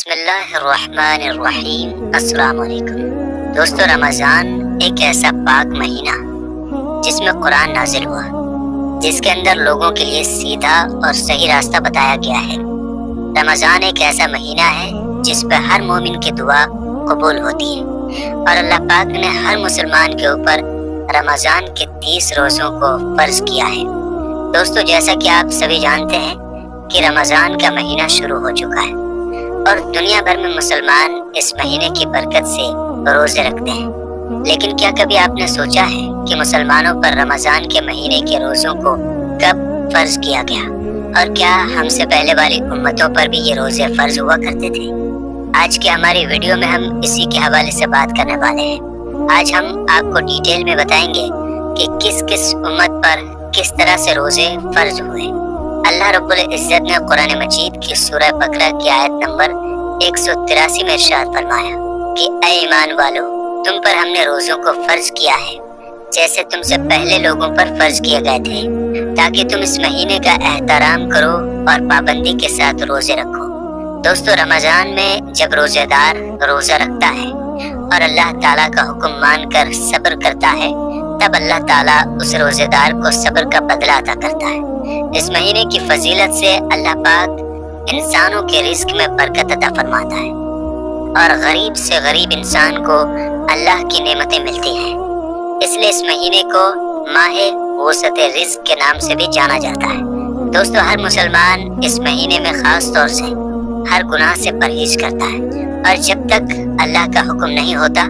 بسم اللہ الرحمن الرحیم۔ السلام علیکم دوستو، رمضان ایک ایسا پاک مہینہ جس میں قرآن نازل ہوا، جس کے اندر لوگوں کے لیے سیدھا اور صحیح راستہ بتایا گیا ہے۔ رمضان ایک ایسا مہینہ ہے جس پہ ہر مومن کی دعا قبول ہوتی ہے، اور اللہ پاک نے ہر مسلمان کے اوپر رمضان کے 30 روزوں کو فرض کیا ہے۔ دوستو، جیسا کہ آپ سبھی جانتے ہیں کہ رمضان کا مہینہ شروع ہو چکا ہے، اور دنیا بھر میں مسلمان اس مہینے کی برکت سے روزے رکھتے ہیں۔ لیکن کیا کبھی آپ نے سوچا ہے کہ مسلمانوں پر رمضان کے مہینے کے روزوں کو کب فرض کیا گیا، اور کیا ہم سے پہلے والی امتوں پر بھی یہ روزے فرض ہوا کرتے تھے؟ آج کی ہماری ویڈیو میں ہم اسی کے حوالے سے بات کرنے والے ہیں۔ آج ہم آپ کو ڈیٹیل میں بتائیں گے کہ کس کس امت پر کس طرح سے روزے فرض ہوئے۔ اللہ رب العزت نے قرآن مجید کی سورہ بقرہ کی آیت نمبر 183 میں ارشاد فرمایا کہ اے ایمان والو، تم پر ہم نے روزوں کو فرض کیا ہے جیسے تم سے پہلے لوگوں پر فرض کیے گئے تھے، تاکہ تم اس مہینے کا احترام کرو اور پابندی کے ساتھ روزے رکھو۔ دوستو، رمضان میں جب روزے دار روزہ رکھتا ہے اور اللہ تعالیٰ کا حکم مان کر صبر کرتا ہے، تب اللہ تعالیٰ اس روزے دار کو صبر کا بدلہ عطا کرتا ہے۔ اس مہینے کی فضیلت سے اللہ پاک انسانوں کے رزق میں برکت عطا فرماتا ہے، اور غریب سے غریب انسان کو اللہ کی نعمتیں ملتی ہیں۔ اس لیے اس مہینے کو ماہ وسط رزق کے نام سے بھی جانا جاتا ہے۔ دوستو، ہر مسلمان اس مہینے میں خاص طور سے ہر گناہ سے پرہیز کرتا ہے، اور جب تک اللہ کا حکم نہیں ہوتا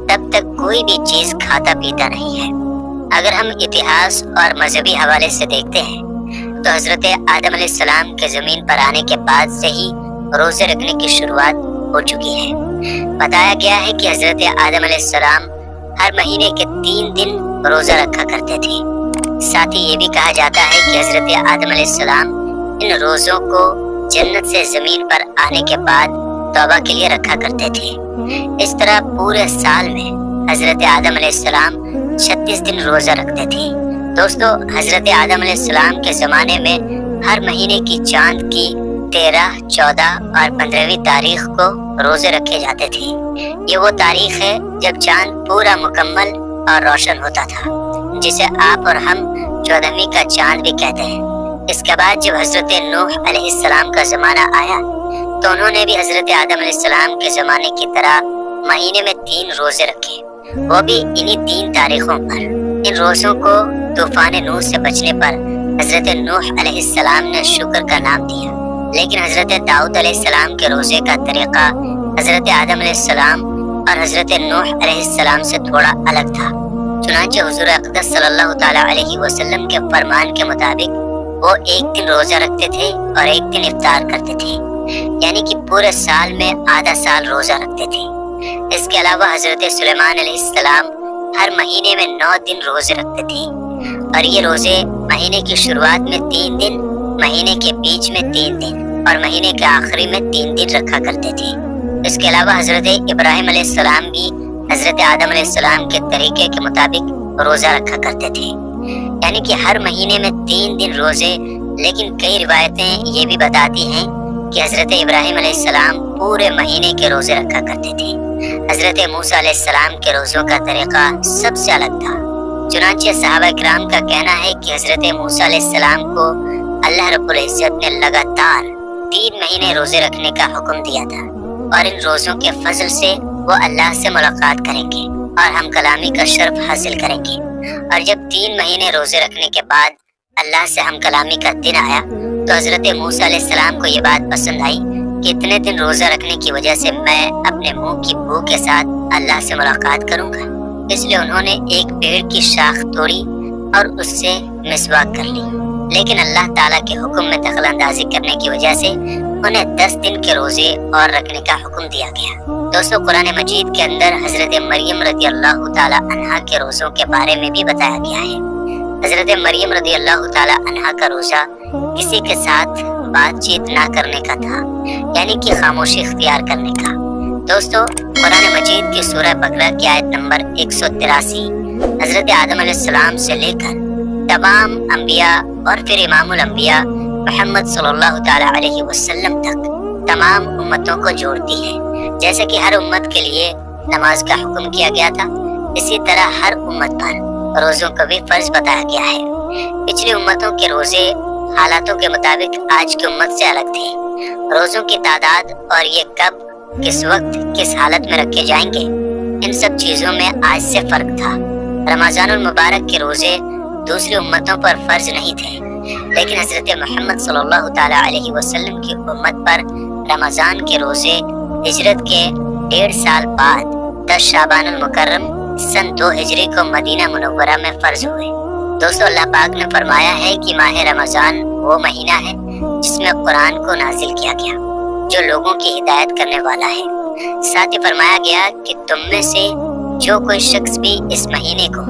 تب تک کوئی بھی چیز کھاتا پیتا نہیں ہے۔ اگر ہم اتہاس اور مذہبی حوالے سے دیکھتے ہیں تو حضرت آدم علیہ السلام کے زمین پر آنے کے بعد سے ہی روزے رکھنے کی شروعات ہو چکی ہے۔ بتایا گیا ہے کہ حضرت آدم علیہ السلام ہر مہینے کے 3 دن روزہ رکھا کرتے تھے۔ ساتھ ہی یہ بھی کہا جاتا ہے کہ حضرت آدم علیہ السلام ان روزوں کو جنت سے زمین پر آنے کے بعد توبہ کے لیے رکھا کرتے تھے۔ اس طرح پورے سال میں حضرت آدم علیہ السلام 36 دن روزہ رکھتے تھے۔ دوستو، حضرت آدم علیہ السلام کے زمانے میں ہر مہینے کی چاند کی 13، 14 اور 15ویں تاریخ کو روزے رکھے جاتے تھے۔ یہ وہ تاریخ ہے جب چاند پورا مکمل اور روشن ہوتا تھا، جسے آپ اور ہم 14ویں کا چاند بھی کہتے ہیں۔ اس کے بعد جب حضرت نوح علیہ السلام کا زمانہ آیا تو انہوں نے بھی حضرت آدم علیہ السلام کے زمانے کی طرح مہینے میں 3 روزے رکھے، وہ بھی انہی 3 تاریخوں پر۔ ان روزوں کو طوفان نوح سے بچنے پر حضرت نوح علیہ السلام نے شکر کا نام دیا، لیکن حضرت داؤد علیہ السلام کے روزے کا طریقہ حضرت آدم علیہ السلام اور حضرت نوح علیہ السلام سے تھوڑا الگ تھا۔ چنانچہ حضور اقدس صلی اللہ تعالیٰ علیہ وسلم کے فرمان کے مطابق وہ 1 دن روزہ رکھتے تھے اور 1 دن افطار کرتے تھے، یعنی کہ پورے سال میں آدھا سال روزہ رکھتے تھے۔ اس کے علاوہ حضرت سلیمان علیہ السلام ہر مہینے میں 9 دن روزے رکھتے تھے، اور یہ روزے مہینے کی شروعات میں 3 دن، مہینے کے بیچ میں 3 دن اور مہینے کے آخری میں 3 دن رکھا کرتے تھے۔ اس کے علاوہ حضرت ابراہیم علیہ السلام بھی حضرت آدم علیہ السلام کے طریقے کے مطابق روزہ رکھا کرتے تھے، یعنی کہ ہر مہینے میں 3 دن روزے۔ لیکن کئی روایتیں یہ بھی بتاتی ہیں کہ حضرت ابراہیم علیہ السلام پورے مہینے کے روزے رکھا کرتے تھے۔ حضرت موسیٰ علیہ السلام کے روزوں کا طریقہ سب سے الگ تھا۔ چنانچہ صحابہ کرام کا کہنا ہے کہ حضرت موسیٰ علیہ السلام کو اللہ رب العزت نے لگاتار 3 مہینے روزے رکھنے کا حکم دیا تھا، اور ان روزوں کے فضل سے وہ اللہ سے ملاقات کریں گے اور ہم کلامی کا شرف حاصل کریں گے۔ اور جب 3 مہینے روزے رکھنے کے بعد اللہ سے ہم کلامی کا دن آیا تو حضرت موسیٰ علیہ السلام کو یہ بات پسند آئی کہ اتنے دن روزہ رکھنے کی وجہ سے میں اپنے منہ کی بو کے ساتھ اللہ سے ملاقات کروں گا۔ اس لیے انہوں نے ایک پیڑ کی شاخ توڑی اور اس سے مسواک کر لی، لیکن اللہ تعالیٰ کے حکم میں دخل اندازی کرنے کی وجہ سے انہیں 10 دن کے روزے اور رکھنے کا حکم دیا گیا۔ دوستو، قرآن مجید کے اندر حضرت مریم رضی اللہ تعالیٰ عنہا کے روزوں کے بارے میں بھی بتایا گیا ہے۔ حضرت مریم رضی اللہ تعالیٰ عنہا کا روزہ کسی کے ساتھ بات چیت نہ کرنے کا تھا، یعنی کہ خاموشی اختیار کرنے کا۔ دوستو، قرآن مجید کی سورہ بقرہ کی آیت نمبر 183 حضرت آدم علیہ السلام سے لے کر تمام انبیاء اور پھر امام الانبیاء محمد صلی اللہ تعالیٰ علیہ وسلم تک तमाम उम्मतों को जोड़ती है। जैसे कि हर उम्मत के लिए नमाज का हुक्म किया गया था, इसी तरह हर उम्मत पर रोज़ों को भी फर्ज बताया गया है। पिछली उम्मतों के रोज़े हालातों के मुताबिक आज की उम्मत से अलग थे। रोज़ों की तादाद और ये कब, किस वक्त, किस हालत में रखे जाएंगे, इन सब चीज़ों में आज से फर्क था। रमज़ानुल मुबारक के रोज़े दूसरी उम्मतों पर फर्ज नहीं थे, लेकिन हज़रत मोहम्मद सल्लल्लाहु ताला अलैहि वसल्लम की उम्मत पर रमज़ान के रोज़े हिजरत के 1.5 साल बाद 10 शाबानुल मुकर्रम सन 2 हिजरी को मदीना मुनव्वरा में फर्ज हुए। दोस्तों, अल्लाह पाक ने फरमाया है कि माह रमज़ान वो महीना है जिसमें कुरान को नाजिल किया गया, जो लोगों की हिदायत करने वाला है। साथ ही फरमाया गया कि तुम में से जो कोई शख्स भी इस महीने को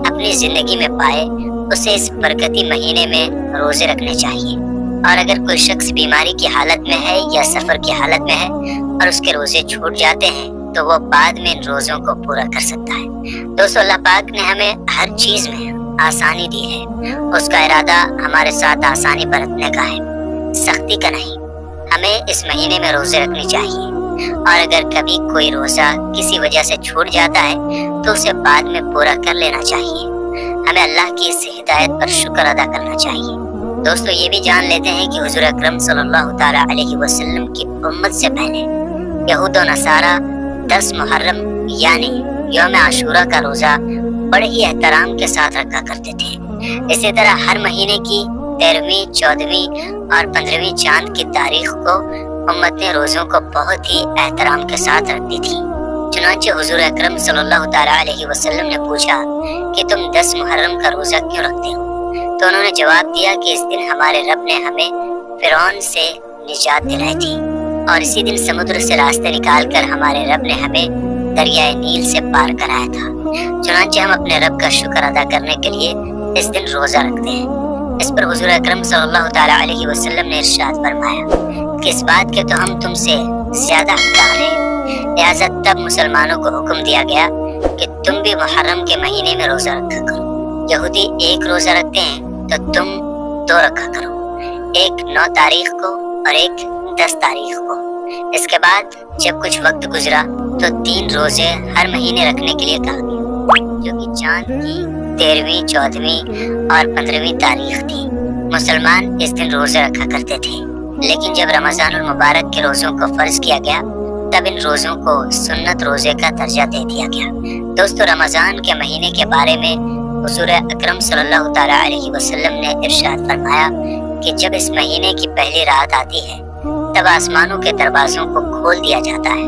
अपनी जिंदगी में पाए, उसे इस बरकती महीने में रोजे रखने चाहिए। और अगर कोई शख्स बीमारी की हालत में है या सफर की हालत में है और उसके रोजे छूट जाते हैं, तो वो बाद में इन रोजों को पूरा कर सकता है। दोस्तों, अल्लाह पाक ने हमें हर चीज में आसानी दी है। उसका इरादा हमारे साथ आसानी बरतने का है, सख्ती का नहीं। हमें इस महीने में रोजे रखने चाहिए, और अगर कभी कोई रोजा किसी वजह से छूट जाता है तो उसे बाद में पूरा कर लेना चाहिए। हमें अल्लाह की इस हिदायत पर शुक्र अदा करना चाहिए। दोस्तों, ये भी जान लेते हैं कि हुजूर अकरम सल्लल्लाहु ताला अलैहि वसल्लम की उम्मत से पहले यहूद और नसारा 10 मुहर्रम यानी यौम आशूरा का रोजा बड़े ही एहतराम के साथ रखा करते थे। इसी तरह हर महीने की 13वीं, 14वीं और 15वीं चांद की तारीख को उम्मत ने रोजों को बहुत ही एहतराम के साथ रखती थी। चुनांचे हुजूर अकरम सल्लल्लाहु ताला अलैहि वसल्लम ने पूछा कि तुम 10 मुहर्रम का रोजा क्यों रखते हो? तो उन्होंने जवाब दिया कि इस दिन हमारे रब ने हमें फिरौन से निजात दिलाई थी, और इसी दिन समुद्र से रास्ते निकालकर हमारे रब ने हमें दरियाए नील से पार कराया था। चुनांचे हम अपने रब का शुक्र अदा करने के लिए इस दिन रोजा रखते हैं। इस पर हुजूर अकरम सल्लल्लाहु ताला अलैहि वसल्लम ने इरशाद फरमाया कि इस बात के तो हम तुमसे ज्यादा हकदार हैं। लिहाजा तब मुसलमानों को हुक्म दिया गया कि तुम भी मुहर्रम के महीने में रोजा रखा करो। यहूदी 1 रोजा रखते हैं तो तुम 2 रखा करो, एक 9 तारीख को और एक 10 तारीख को। इसके बाद जब कुछ वक्त गुजरा तो 3 रोजे हर महीने रखने के लिए कहा गया, जो कि चांद की 13वीं, 14वीं और 15वीं तारीख थी। मुसलमान इस दिन रोजे रखा करते थे, लेकिन जब रमज़ानुल मुबारक के रोजों को फर्ज किया गया तब इन रोजों को सुन्नत रोजे का दर्जा दे दिया गया। दोस्तों, रमज़ान के महीने के बारे में हुजूर अकरम सल्लल्लाहु ताला अलैहि वसल्लम ने इरशाद फरमाया कि जब इस महीने की पहली रात आती है तब आसमानों के दरवाजों को खोल दिया जाता है,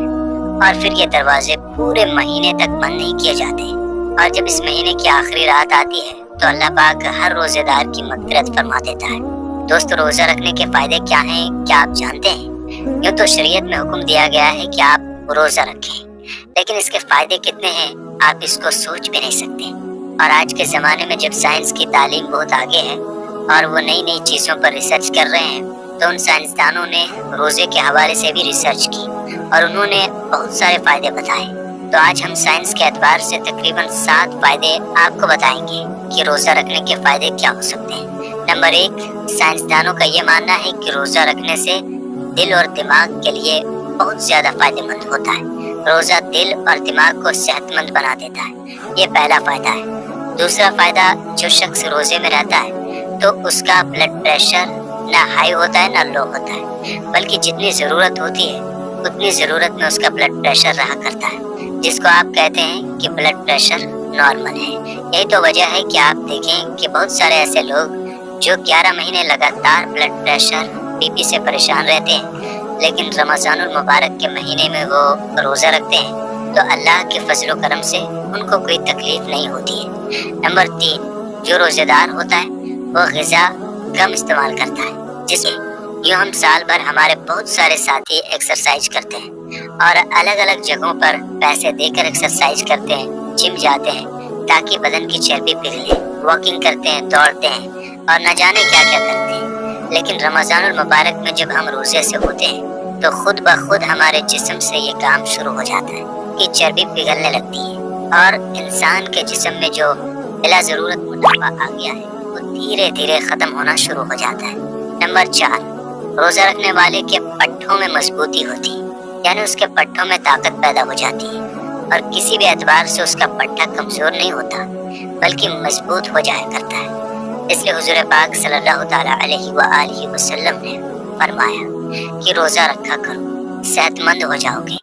और फिर ये दरवाजे पूरे महीने तक बंद नहीं किए जाते। और जब इस महीने की आखिरी रात आती है तो अल्लाह पाक हर रोजेदार की मग़फ़िरत फरमा देता है। दोस्तों, रोजा रखने के फायदे क्या हैं, क्या आप जानते हैं? यूँ तो शरीयत में हुक्म दिया गया है कि आप रोजा रखें, लेकिन इसके फायदे कितने हैं आप इसको सोच भी नहीं सकते। और आज के ज़माने में जब साइंस की तालीम बहुत आगे है और वो नई नई चीज़ों पर रिसर्च कर रहे हैं, तो उन साइंसदानों ने रोज़े के हवाले से भी रिसर्च की और उन्होंने बहुत सारे फ़ायदे बताए। तो आज हम साइंस के एतबार से तकरीबन 7 फ़ायदे आपको बताएंगे कि रोज़ा रखने के फ़ायदे क्या हो सकते हैं। नंबर 1, साइंसदानों का ये मानना है कि रोज़ा रखने से दिल और दिमाग के लिए बहुत ज़्यादा फ़ायदेमंद होता है। रोज़ा दिल और दिमाग को सेहतमंद बना देता है, ये पहला फ़ायदा है। दूसरा फ़ायदा, जो शख्स रोज़े में रहता है तो उसका ब्लड प्रेशर ना हाई होता है ना लो होता है, बल्कि जितनी ज़रूरत होती है उतनी ज़रूरत में उसका ब्लड प्रेशर रहा करता है, जिसको आप कहते हैं कि ब्लड प्रेशर नॉर्मल है। यही तो वजह है कि आप देखें कि बहुत सारे ऐसे लोग जो 11 महीने लगातार ब्लड प्रेशर बीपी से परेशान रहते हैं, लेकिन रमज़ानुल मुबारक के महीने में वो रोज़ा रखते हैं तो अल्लाह के फजल करम से उनको कोई तकलीफ नहीं होती है। नंबर 3, जो रोज़ेदार होता है वो ग़िज़ा कम इस्तेमाल करता है, जिसमें यूँ हम साल भर हमारे बहुत सारे साथी एक्सरसाइज करते हैं और अलग अलग जगहों पर पैसे देकर एक्सरसाइज करते हैं, जिम जाते हैं ताकि बदन की चर्बी पिघले, वॉकिंग करते हैं, दौड़ते हैं और न जाने क्या क्या करते हैं। लेकिन रमज़ानुल मुबारक में जब हम रोज़े से होते हैं तो खुद ब खुद हमारे जिस्म से ये काम शुरू हो जाता है कि चर्बी पिघलने लगती है और इंसान के जिस्म में जो बिला ज़रूरत मोटापा आ गया है वो धीरे धीरे ख़त्म होना शुरू हो जाता है। नंबर 4, روزہ رکھنے والے کے پٹھوں میں مضبوطی ہوتی، یعنی اس کے پٹھوں میں طاقت پیدا ہو جاتی ہے، اور کسی بھی اعتبار سے اس کا پٹھا کمزور نہیں ہوتا بلکہ مضبوط ہو جایا کرتا ہے۔ اس لیے حضور پاک صلی اللہ تعالیٰ علیہ وآلہ وسلم نے فرمایا کہ روزہ رکھا کرو، صحت مند ہو جاؤ گے۔